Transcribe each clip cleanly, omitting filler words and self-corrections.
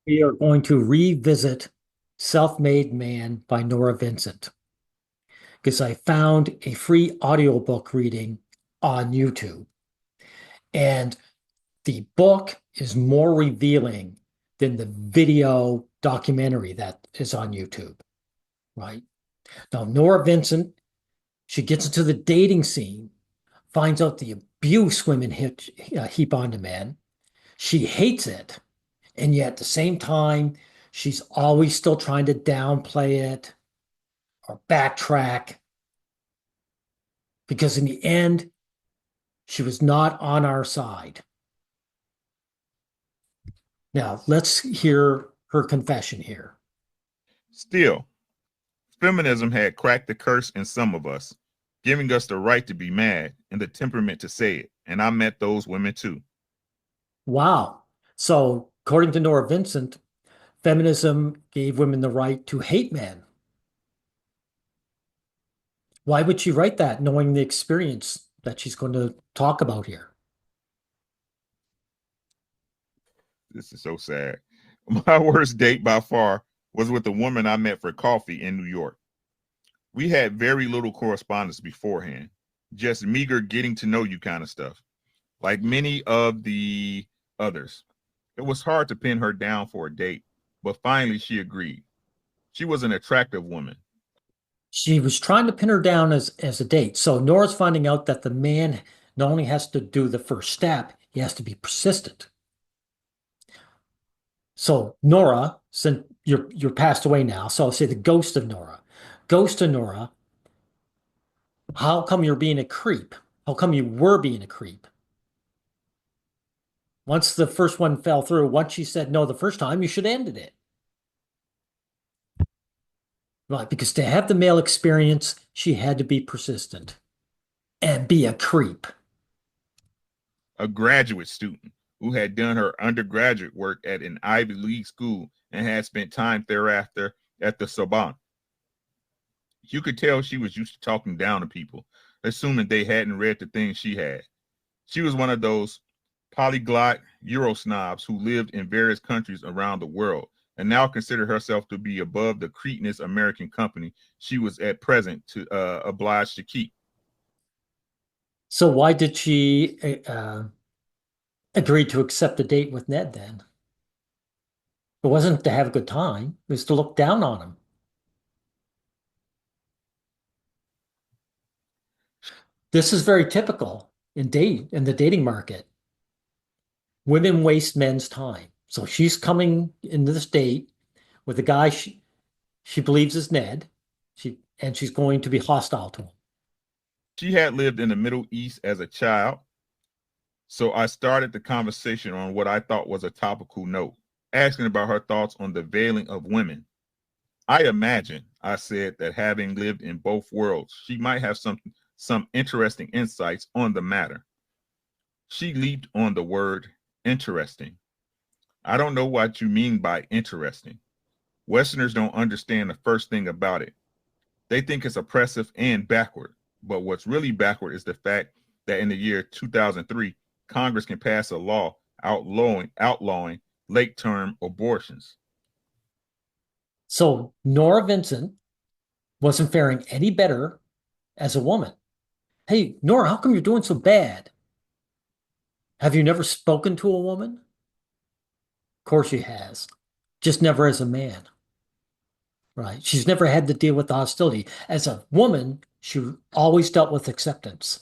We are going to revisit Self-Made Man by Nora Vincent because I found a free audiobook reading on YouTube. And the book is more revealing than the video documentary that is on YouTube, right? Now, Nora Vincent, she gets into the dating scene, finds out the abuse women heap onto men. She hates it. And yet at the same time, she's always still trying to downplay it or backtrack because in the end, she was not on our side. Now, let's hear her confession here. Still, feminism had cracked the curse in some of us, giving us the right to be mad and the temperament to say it. And I met those women too. Wow. So, according to Nora Vincent, feminism gave women the right to hate men. Why would she write that, knowing the experience that she's going to talk about here? This is so sad. My worst date by far was with a woman I met for coffee in New York. We had very little correspondence beforehand, just meager getting to know you kind of stuff. Like many of the others, it was hard to pin her down for a date, but finally she agreed. She was an attractive woman. She was trying to pin her down as a date. So Nora's finding out that the man not only has to do the first step, he has to be persistent. So Nora, since you're passed away now, so I'll say the ghost of Nora. Ghost of Nora, how come you're being a creep? How come you were being a creep? Once the first one fell through, once she said no the first time, you should have ended it. Right, because to have the male experience, she had to be persistent and be a creep. A graduate student who had done her undergraduate work at an Ivy League school and had spent time thereafter at the Sorbonne. You could tell she was used to talking down to people, assuming they hadn't read the things she had. She was one of those polyglot Euro snobs who lived in various countries around the world and now considered herself to be above the cretinous American company she was at present obliged to keep. So why did she agree to accept a date with Ned then? It wasn't to have a good time, it was to look down on him. This is very typical in the dating market. Women waste men's time. So she's coming into this date with a guy she believes is Ned. She's going to be hostile to him. She had lived in the Middle East as a child, so I started the conversation on what I thought was a topical note, asking about her thoughts on the veiling of women. I imagine, I said, that having lived in both worlds, she might have some interesting insights on the matter. She leaped on the word interesting. I don't know what you mean by interesting. Westerners don't understand the first thing about it. They think it's oppressive and backward. But what's really backward is the fact that in the year 2003, Congress can pass a law outlawing late-term abortions. So Nora Vincent wasn't faring any better as a woman. Hey, Nora, how come you're doing so bad? Have you never spoken to a woman? Of course she has. Just never as a man, right? She's never had to deal with the hostility. As a woman, she always dealt with acceptance.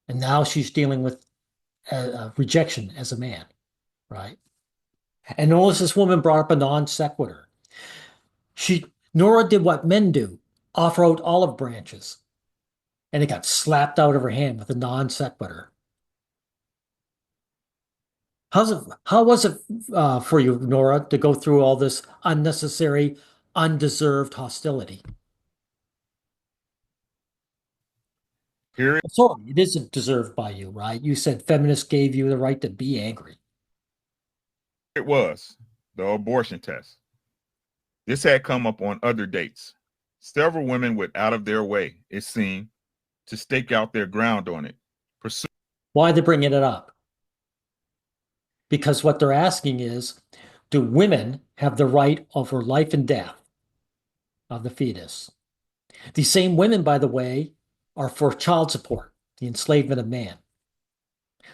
And now she's dealing with rejection as a man, right? And notice this woman brought up a non sequitur. Nora did what men do, offer out olive branches, and it got slapped out of her hand with a non sequitur. How was it for you, Nora, to go through all this unnecessary, undeserved hostility? Here Sorry, it isn't deserved by you, right? You said feminists gave you the right to be angry. it was, the abortion test. This had come up on other dates. Several women went out of their way, it seemed, to stake out their ground on it. Why are they bringing it up? Because what they're asking is, Do women have the right over life and death of the fetus? These same women, by the way, are for child support, the enslavement of man.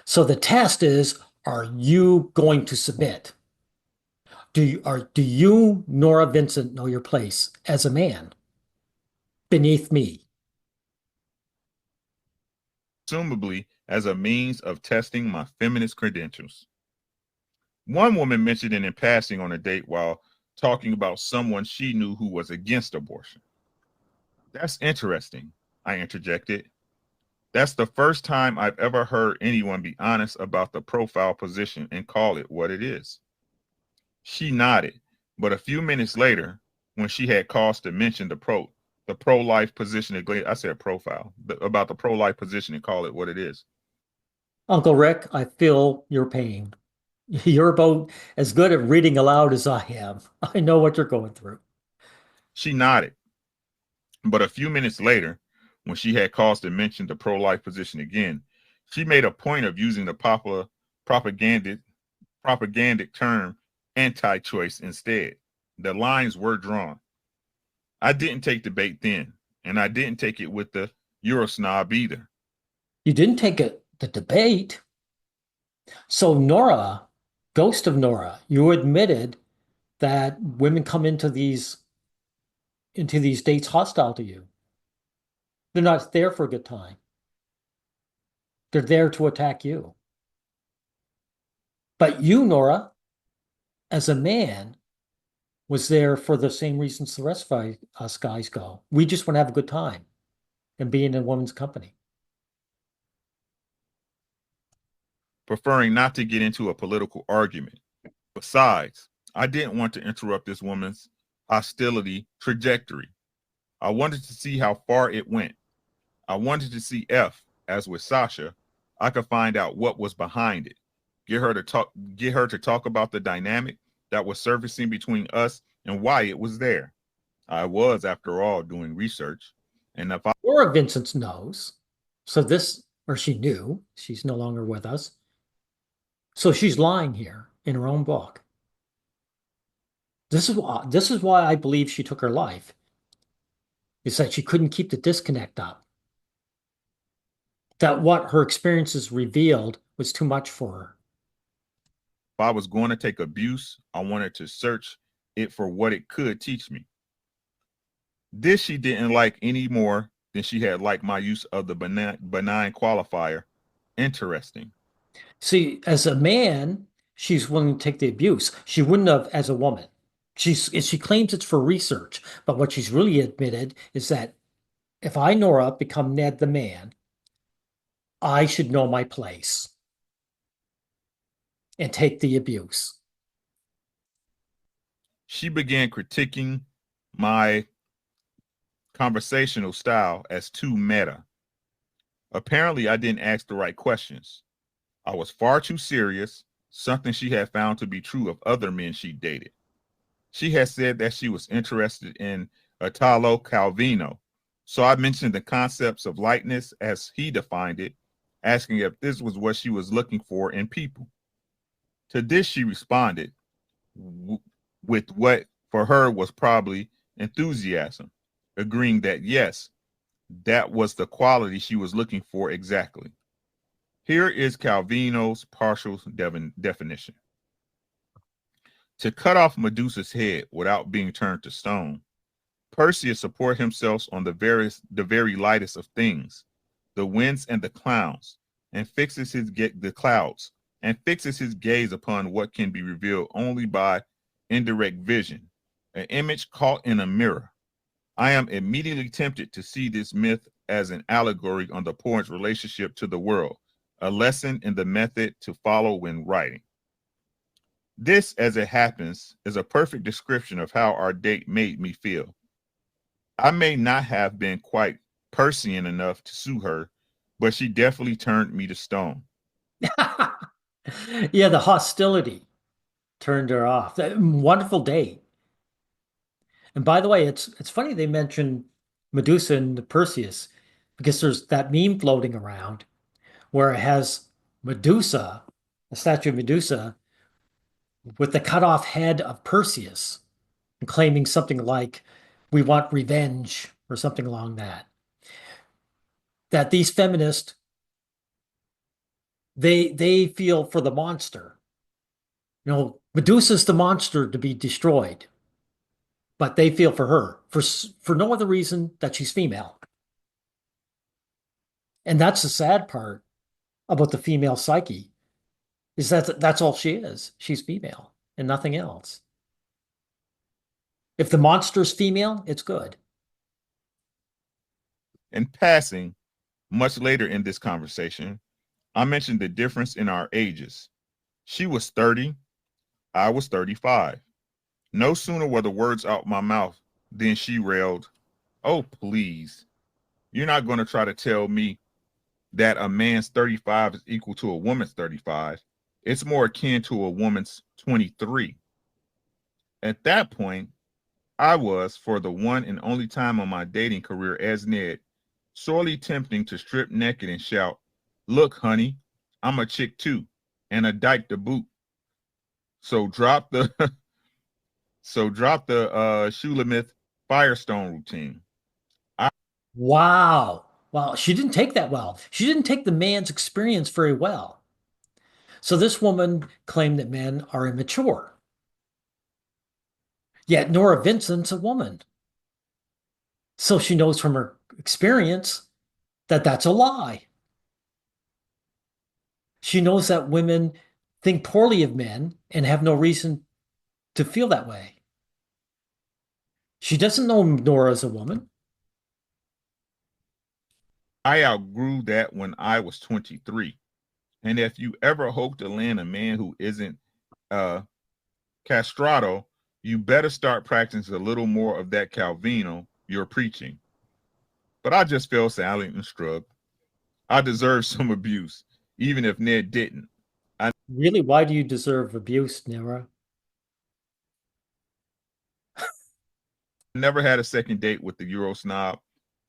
So the test is, are you going to submit? Do you, Nora Vincent, know your place as a man beneath me? Presumably as a means of testing my feminist credentials. One woman mentioned it in passing on a date while talking about someone she knew who was against abortion. That's interesting, I interjected. That's the first time I've ever heard anyone be honest about the profile position and call it what it is. She nodded, but a few minutes later, when she had cause to mention the pro-life position, I said profile, about the pro-life position and call it what it is. Uncle Rick, I feel your pain. You're about as good at reading aloud as I am. I know what you're going through. She nodded, but a few minutes later, when she had cause to mention the pro-life position again, she made a point of using the popular propagandic term anti-choice instead. The lines were drawn. I didn't take the bait then, and I didn't take it with the Eurosnob either. You didn't take the debate. So Nora, ghost of Nora, you admitted that women come into these dates hostile to you. They're not there for a good time. They're there to attack you. But you, Nora, as a man, was there for the same reasons the rest of us guys go. We just want to have a good time and be in a woman's company. Preferring not to get into a political argument. Besides, I didn't want to interrupt this woman's hostility trajectory. I wanted to see how far it went. I wanted to see if, as with Sasha, I could find out what was behind it. Get her to talk about the dynamic that was surfacing between us and why it was there. I was, after all, doing research. And if I Laura Vincent knows. So this, or she knew, she's no longer with us. So she's lying here in her own book. This is why I believe she took her life. Is that she couldn't keep the disconnect up. That what her experiences revealed was too much for her. if I was going to take abuse, I wanted to search it for what it could teach me. This she didn't like any more than she had liked my use of the benign qualifier. Interesting. See, as a man, she's willing to take the abuse. She wouldn't have as a woman. She claims it's for research, but what she's really admitted is that if I, Nora, become Ned the man, I should know my place and take the abuse. She began critiquing my conversational style as too meta. Apparently, I didn't ask the right questions. I was far too serious, something she had found to be true of other men she dated. She had said that she was interested in Italo Calvino, so I mentioned the concepts of lightness as he defined it, asking if this was what she was looking for in people. To this, she responded with what for her was probably enthusiasm, agreeing that yes, that was the quality she was looking for exactly. Here is Calvino's partial definition. To cut off Medusa's head without being turned to stone, Perseus support himself on the very lightest of things, the winds and the clouds, and fixes his gaze upon what can be revealed only by indirect vision, an image caught in a mirror. I am immediately tempted to see this myth as an allegory on the poet's relationship to the world, a lesson in the method to follow when writing. This, as it happens, is a perfect description of how our date made me feel. I may not have been quite Persian enough to sue her, but she definitely turned me to stone. Yeah, the hostility turned her off. That wonderful date. And by the way, it's funny they mentioned Medusa and Perseus because there's that meme floating around where it has Medusa, a statue of Medusa, with the cut off head of Perseus and claiming something like, we want revenge or something along that. That these feminists, they feel for the monster. Medusa's the monster to be destroyed, but they feel for her for no other reason that she's female. And that's the sad part about the female psyche, is that that's all she is. She's female and nothing else. If the monster's female, it's good. In passing, much later in this conversation, I mentioned the difference in our ages. She was 30, I was 35. No sooner were the words out my mouth than she railed, "Oh, please. You're not going to try to tell me that a man's 35 is equal to a woman's 35. It's more akin to a woman's 23." At that point, I was, for the one and only time on my dating career as Ned, sorely tempting to strip naked and shout, "Look, honey, I'm a chick too, and a dyke to boot. So drop the Shulamith Firestone routine." Wow. Wow. She didn't take that well. She didn't take the man's experience very well. So this woman claimed that men are immature. Yet Nora Vincent's a woman. So she knows from her experience that that's a lie. She knows that women think poorly of men and have no reason to feel that way. She doesn't know Nora as a woman. I outgrew that when I was 23. And if you ever hope to land a man who isn't castrato, you better start practicing a little more of that Calvino you're preaching. But I just fell silent and shrugged. I deserve some abuse, even if Ned didn't. I Really, why do you deserve abuse, Nora? never had a second date with the Euro snob.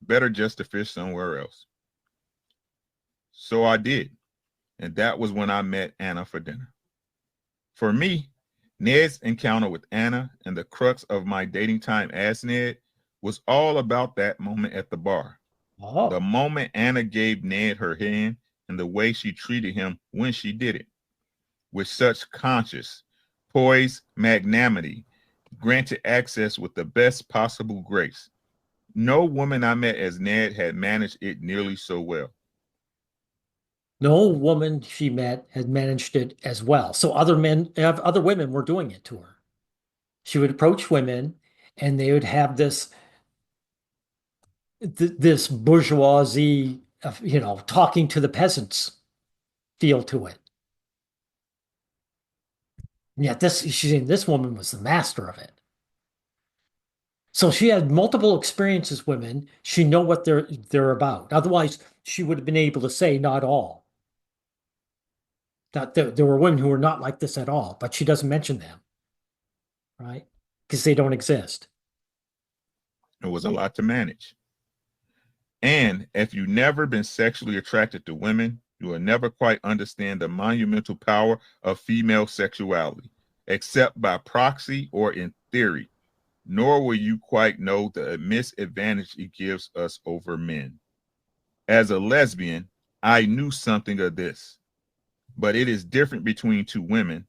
Better just to fish somewhere else. So I did. And that was when I met Anna for dinner. For me, Ned's encounter with Anna and the crux of my dating time as Ned was all about that moment at the bar. The Oh, moment Anna gave Ned her hand and the way she treated him when she did it, with such conscious, poised magnanimity, granted access with the best possible grace. No woman I met as Ned had managed it nearly so well. no woman she met had managed it as well. So other women were doing it to her. She would approach women and they would have this bourgeoisie of, talking to the peasants feel to it. Yet this woman was the master of it. So she had multiple experiences, women. She know what they're about. Otherwise, she would have been able to say not all. That there were women who were not like this at all, but she doesn't mention them, right? Because they don't exist. It was a lot to manage. And if you've never been sexually attracted to women, you will never quite understand the monumental power of female sexuality, except by proxy or in theory, nor will you quite know the immense advantage it gives us over men. As a lesbian, I knew something of this, but it is different between two women,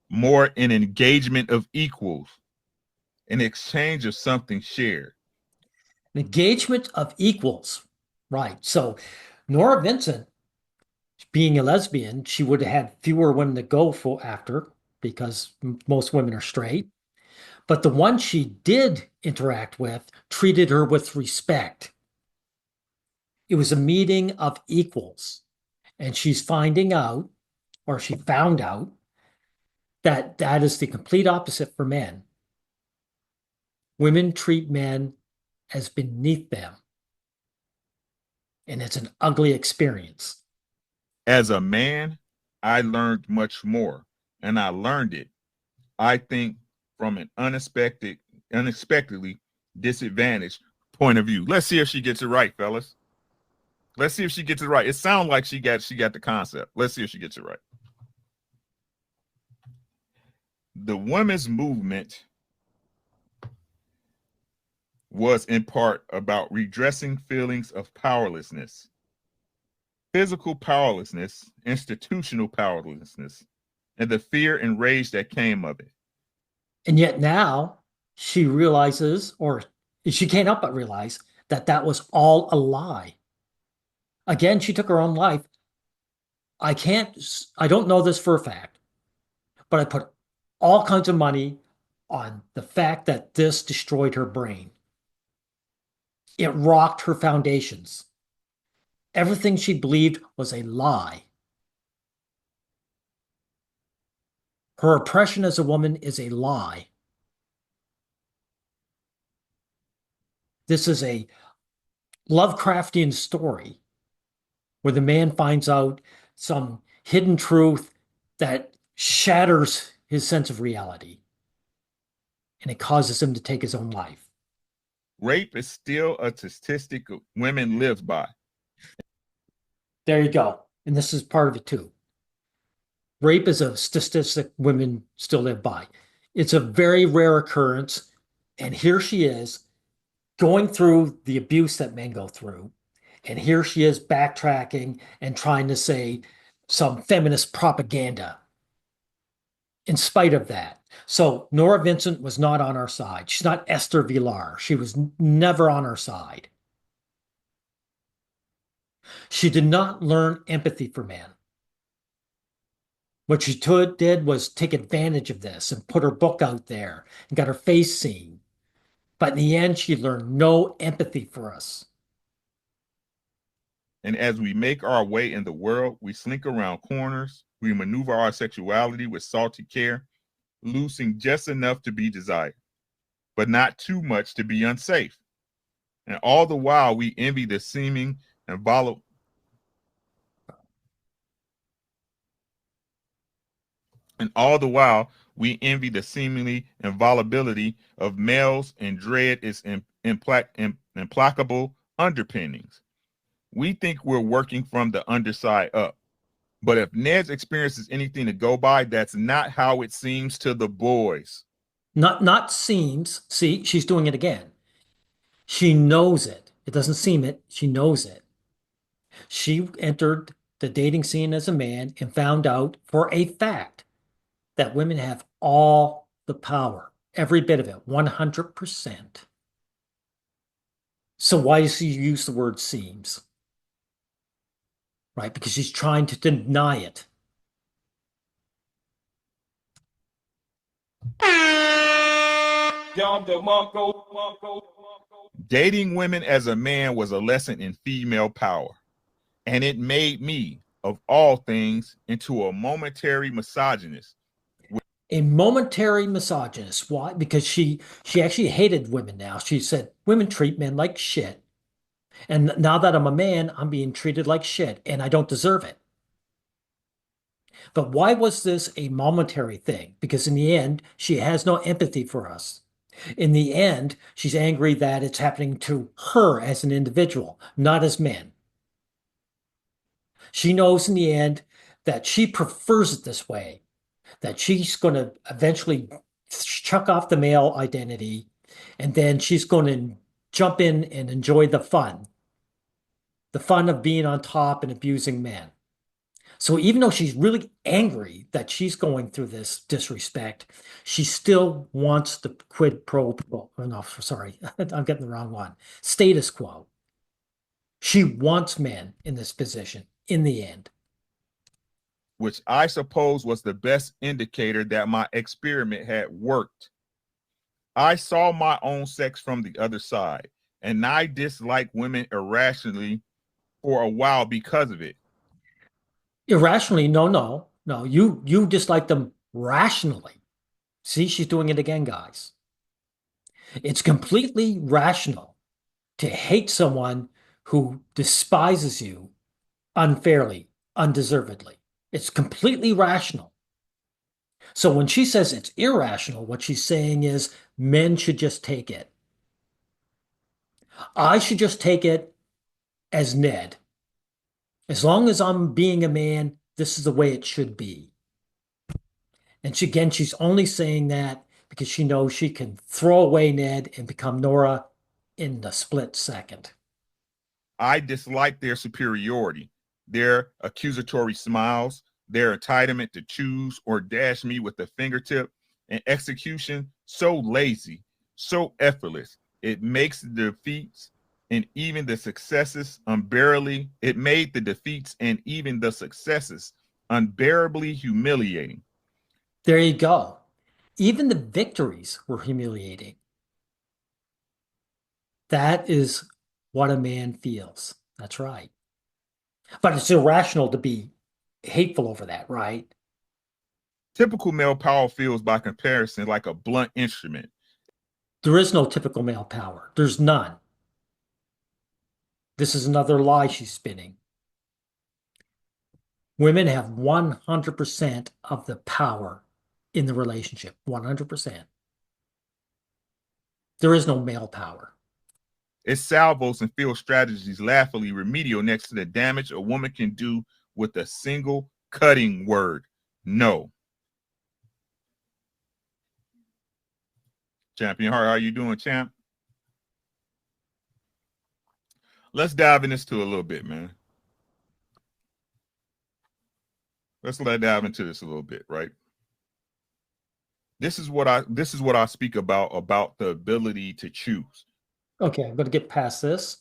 more an engagement of equals, an exchange of something shared. An engagement of equals, right? So Nora Vincent, being a lesbian, she would have had fewer women to go for after because most women are straight. But the ones she did interact with treated her with respect. It was a meeting of equals. And she's finding out, or she found out, that that is the complete opposite for men. Women treat men as beneath them. And it's an ugly experience. As a man, I learned much more, and I learned it, I think, from an unexpectedly disadvantaged point of view. Let's see if she gets it right, fellas. Let's see if she gets it right. It sounds like she got the concept. Let's see if she gets it right. The women's movement was in part about redressing feelings of powerlessness, physical powerlessness, institutional powerlessness, and the fear and rage that came of it. And yet now she realizes, or she can't help but realize, that that was all a lie. Again, she took her own life. I don't know this for a fact, but I put all kinds of money on the fact that this destroyed her brain. It rocked her foundations. Everything she believed was a lie. Her oppression as a woman is a lie. This is a Lovecraftian story where the man finds out some hidden truth that shatters his sense of reality and it causes him to take his own life. Rape is still a statistic women live by. There you go. And this is part of it too. Rape is a statistic women still live by. It's a very rare occurrence. And here she is going through the abuse that men go through. And here she is backtracking and trying to say some feminist propaganda in spite of that. So Nora Vincent was not on our side. She's not Esther Villar. She was never on our side. She did not learn empathy for men. What she did was take advantage of this and put her book out there and got her face seen. But in the end, she learned no empathy for us. And as we make our way in the world, we slink around corners, we maneuver our sexuality with salty care, loosing just enough to be desired, but not too much to be unsafe. And all the while, we envy the seeming and volatile. And all the while, we envy the seemingly invulnerability of males and dread its implacable underpinnings. We think we're working from the underside up. But if Ned's experience is anything to go by, that's not how it seems to the boys. Not seems. See, she's doing it again. She knows it. It doesn't seem it. She knows it. She entered the dating scene as a man and found out for a fact that women have all the power, every bit of it, 100%. So why does she use the word seems? Right? Because she's trying to deny it. Dating women as a man was a lesson in female power, and it made me, of all things, into a momentary misogynist. A momentary misogynist. Why? Because she actually hated women now. She said women treat men like shit. And now that I'm a man, I'm being treated like shit and I don't deserve it. But why was this a momentary thing? Because in the end, she has no empathy for us. In the end, she's angry that it's happening to her as an individual, not as men. She knows in the end that she prefers it this way, that she's going to eventually chuck off the male identity and then she's going to jump in and enjoy the fun of being on top and abusing men. So even though she's really angry that she's going through this disrespect, she still wants the quid pro quo. Oh, no, sorry, I'm getting the wrong one. Status quo. She wants men in this position in the end. Which I suppose was the best indicator that my experiment had worked. I saw my own sex from the other side, and I disliked women irrationally for a while because of it. Irrationally, no. You dislike them rationally. See, she's doing it again, guys. It's completely rational to hate someone who despises you unfairly, undeservedly. It's completely rational. So when she says it's irrational, what she's saying is men should just take it. I should just take it as Ned. As long as I'm being a man, this is the way it should be. And she's only saying that because she knows she can throw away Ned and become Nora in the split second. I dislike their superiority, their accusatory smiles, their entitlement to choose or dash me with the fingertip, and execution so lazy, so effortless. It makes the defeats and even the successes unbearably, it made the defeats and even the successes unbearably humiliating. There you go. Even the victories were humiliating. That is what a man feels. That's right. But it's irrational to be hateful over that, right? Typical male power feels by comparison like a blunt instrument. There is no typical male power. There's none. This is another lie she's spinning. Women have 100% of the power in the relationship. 100%. There is no male power. It salvos and field strategies laughably remedial next to the damage a woman can do with a single cutting word. No. Champion Heart, how you doing, champ? Let's dive in this a little bit, man. Let's dive into this a little bit, right? This is what I speak about the ability to choose. Okay, I'm going to get past this.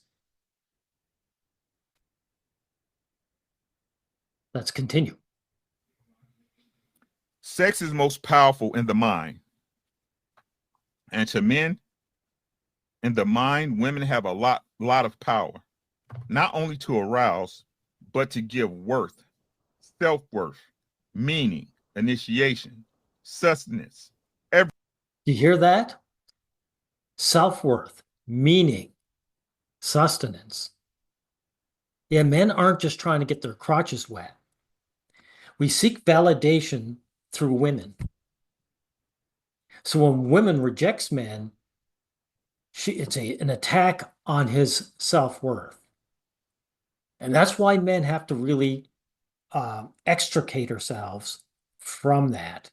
Let's continue. Sex is most powerful in the mind. And to men, in the mind, women have a lot of power, not only to arouse, but to give worth, self-worth, meaning, initiation, sustenance. You hear that? Self-worth, meaning, sustenance. Yeah, men aren't just trying to get their crotches wet. We seek validation through women. So when women rejects men, it's an attack on his self-worth. And that's why men have to really extricate ourselves from that.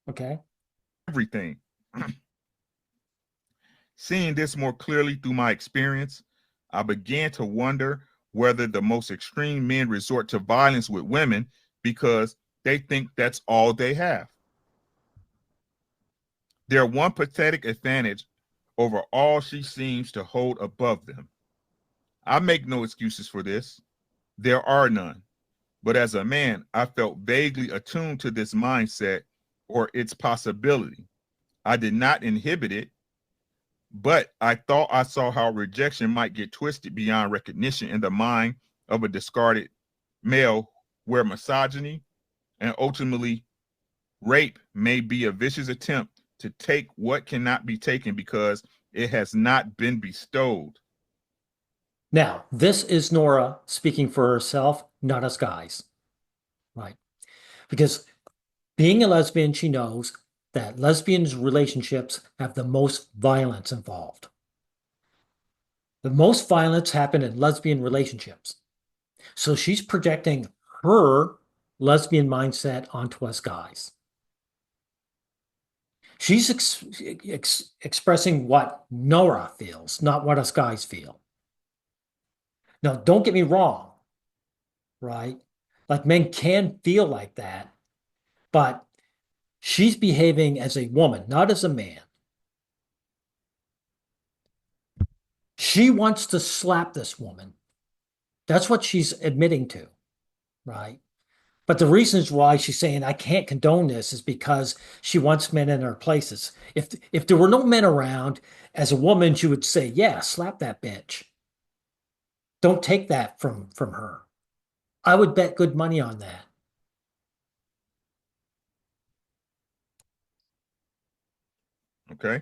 Okay? Everything. Seeing this more clearly through my experience, I began to wonder whether the most extreme men resort to violence with women because they think that's all they have. Their one pathetic advantage over all she seems to hold above them. I make no excuses for this. There are none. But as a man, I felt vaguely attuned to this mindset or its possibility. I did not inhibit it, but I thought I saw how rejection might get twisted beyond recognition in the mind of a discarded male, where misogyny and ultimately rape may be a vicious attempt to take what cannot be taken because it has not been bestowed. Now, this is Nora speaking for herself, not us guys. Right? Because being a lesbian, she knows that lesbians' relationships have the most violence involved. The most violence happen in lesbian relationships. So she's projecting her lesbian mindset onto us guys. She's expressing what Nora feels, not what us guys feel. Now, don't get me wrong, right? Like men can feel like that, but she's behaving as a woman, not as a man. She wants to slap this woman. That's what she's admitting to, right? But the reasons why she's saying I can't condone this is because she wants men in her places. If there were no men around, as a woman, she would say, "Yeah, slap that bitch. Don't take that from her." I would bet good money on that. Okay.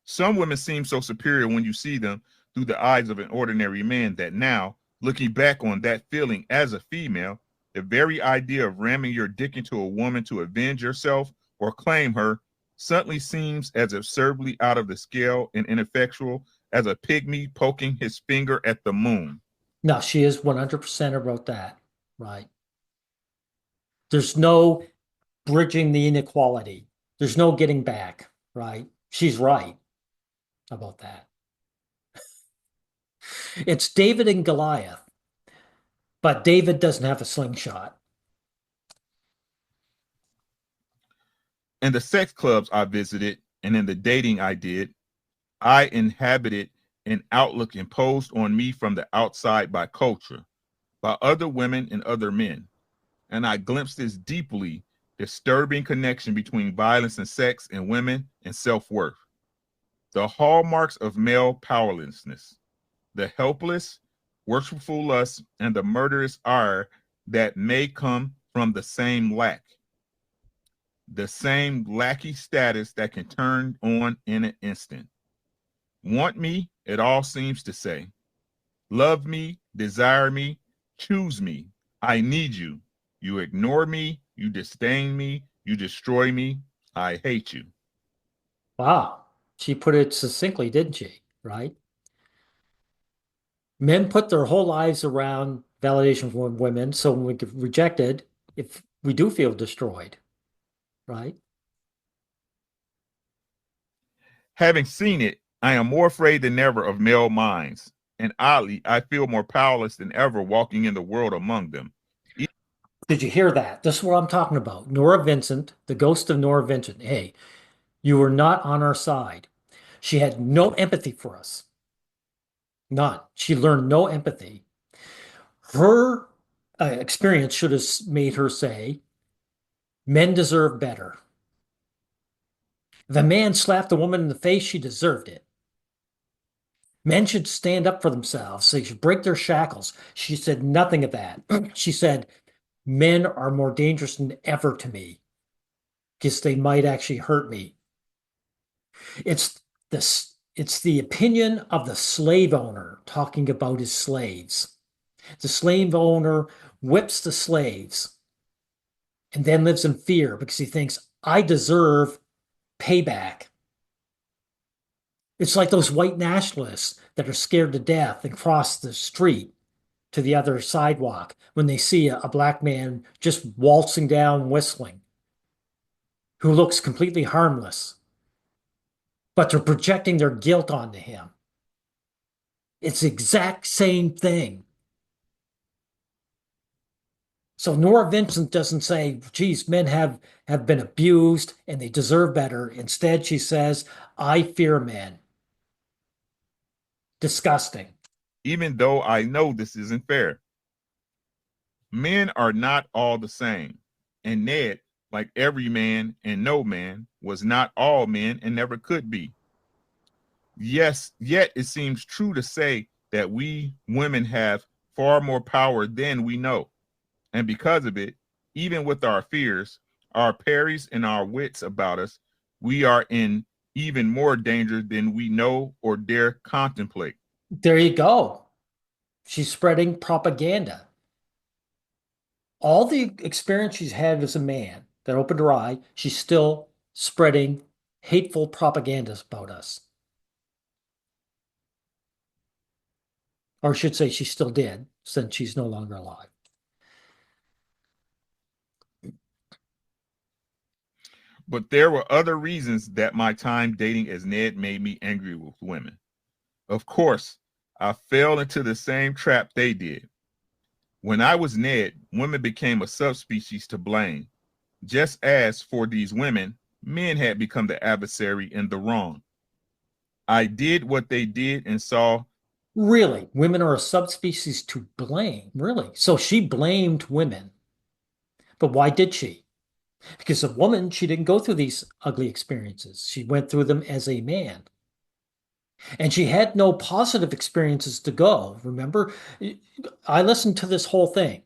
Some women seem so superior when you see them through the eyes of an ordinary man that now, looking back on that feeling as a female, the very idea of ramming your dick into a woman to avenge yourself or claim her suddenly seems as absurdly out of the scale and ineffectual as a pygmy poking his finger at the moon. No, she is 100% about that, right? There's no bridging the inequality. There's no getting back, right? She's right about that. It's David and Goliath, but David doesn't have a slingshot. In the sex clubs I visited and in the dating I did, I inhabited an outlook imposed on me from the outside by culture, by other women and other men. And I glimpsed this deeply disturbing connection between violence and sex and women and self-worth. The hallmarks of male powerlessness, the helpless, worshipful lust, and the murderous ire that may come from the same lackey status that can turn on in an instant. Want me, it all seems to say. Love me, desire me, choose me. I need you. You ignore me, you disdain me, you destroy me. I hate you. Wow. She put it succinctly, didn't she? Right? Men put their whole lives around validation from women, so when we get rejected, if we do feel destroyed, right? Having seen it, I am more afraid than ever of male minds. And oddly, I feel more powerless than ever walking in the world among them. Did you hear that? This is what I'm talking about. Nora Vincent, the ghost of Nora Vincent. Hey, you were not on our side. She had no empathy for us. None. She learned no empathy. Her experience should have made her say, men deserve better. If a man slapped a woman in the face, she deserved it. Men should stand up for themselves. They should break their shackles. She said nothing of that. She said, men are more dangerous than ever to me because they might actually hurt me. It's it's the opinion of the slave owner talking about his slaves. The slave owner whips the slaves and then lives in fear because he thinks, I deserve payback. It's like those white nationalists that are scared to death and cross the street to the other sidewalk when they see a black man just waltzing down whistling who looks completely harmless, but they're projecting their guilt onto him. It's the exact same thing. So Nora Vincent doesn't say, geez, men have been abused and they deserve better. Instead, she says, I fear men. Disgusting. Even though I know this isn't fair. Men are not all the same. And Ned, like every man and no man, was not all men and never could be. Yes, yet it seems true to say that we women have far more power than we know. And because of it, even with our fears, our parries, and our wits about us, we are in even more danger than we know or dare contemplate. There you go. She's spreading propaganda. All the experience she's had as a man that opened her eye, she's still spreading hateful propagandas about us. Or I should say she still did, since she's no longer alive. But there were other reasons that my time dating as Ned made me angry with women. Of course, I fell into the same trap they did. When I was Ned, women became a subspecies to blame, just as for these women, men had become the adversary in the wrong. I did what they did and saw. Really, women are a subspecies to blame. Really. So she blamed women. But why did she? Because a woman, she didn't go through these ugly experiences. She went through them as a man. And she had no positive experiences to go. Remember, I listened to this whole thing.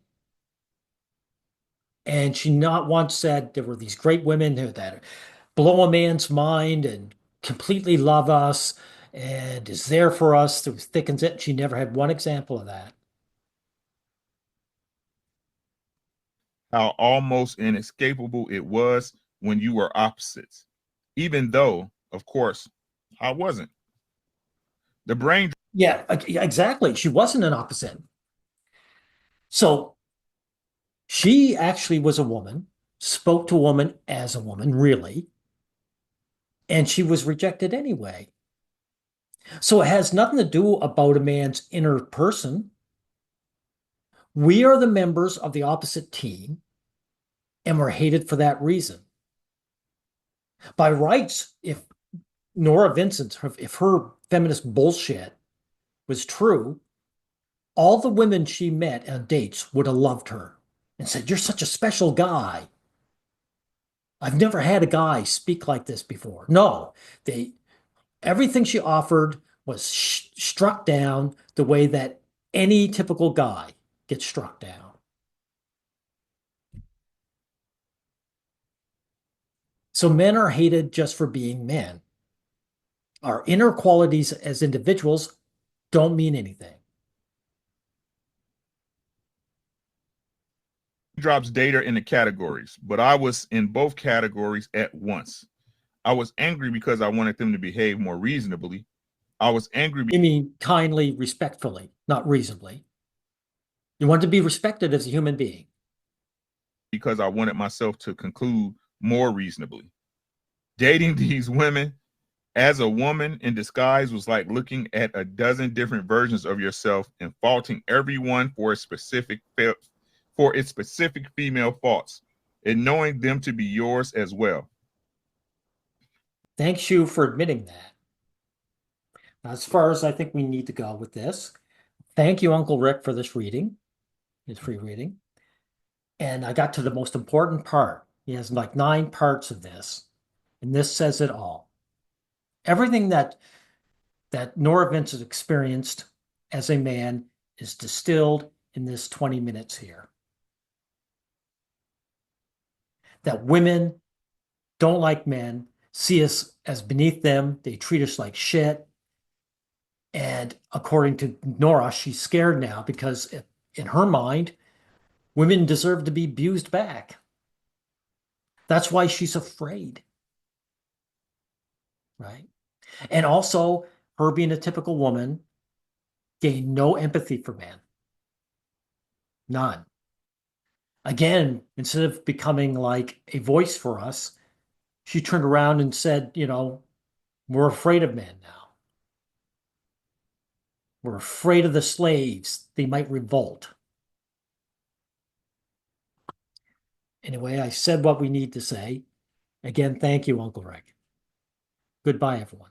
And she not once said there were these great women who that blow a man's mind and completely love us and is there for us through thick and thin. She never had one example of that. How almost inescapable it was when you were opposites, even though, of course, I wasn't. The brain. Yeah, exactly. She wasn't an opposite. So She actually was a woman, spoke to a woman as a woman, really, and she was rejected anyway. So it has nothing to do about a man's inner person. We are the members of the opposite team, and we're hated for that reason. By rights, if Nora Vincent, if her feminist bullshit was true, all the women she met on dates would have loved her and said, "You're such a special guy. I've never had a guy speak like this before." No, they everything she offered was struck down the way that any typical guy gets struck down. So men are hated just for being men. Our inner qualities as individuals don't mean anything. Drops data into categories, but I was in both categories at once. I was angry because I wanted them to behave more reasonably. I was angry You mean kindly, respectfully, not reasonably. You want to be respected as a human being. because I wanted myself to conclude more reasonably. Dating these women as a woman in disguise was like looking at a dozen different versions of yourself and faulting everyone for its specific female faults and knowing them to be yours as well. Thanks you for admitting that. As far as I think we need to go with this, thank you, Uncle Rick, for this reading, his free reading. And I got to the most important part. He has like 9 parts of this, and this says it all. Everything that Nora Vincent experienced as a man is distilled in this 20 minutes here. That women don't like men, see us as beneath them, they treat us like shit. And according to Nora, she's scared now because in her mind, women deserve to be abused back. That's why she's afraid, right? And also, her being a typical woman gained no empathy for men. None. Again, instead of becoming like a voice for us, she turned around and said, we're afraid of men now. We're afraid of the slaves. They might revolt. Anyway, I said what we need to say. Again, thank you, Uncle Rick. Goodbye, everyone.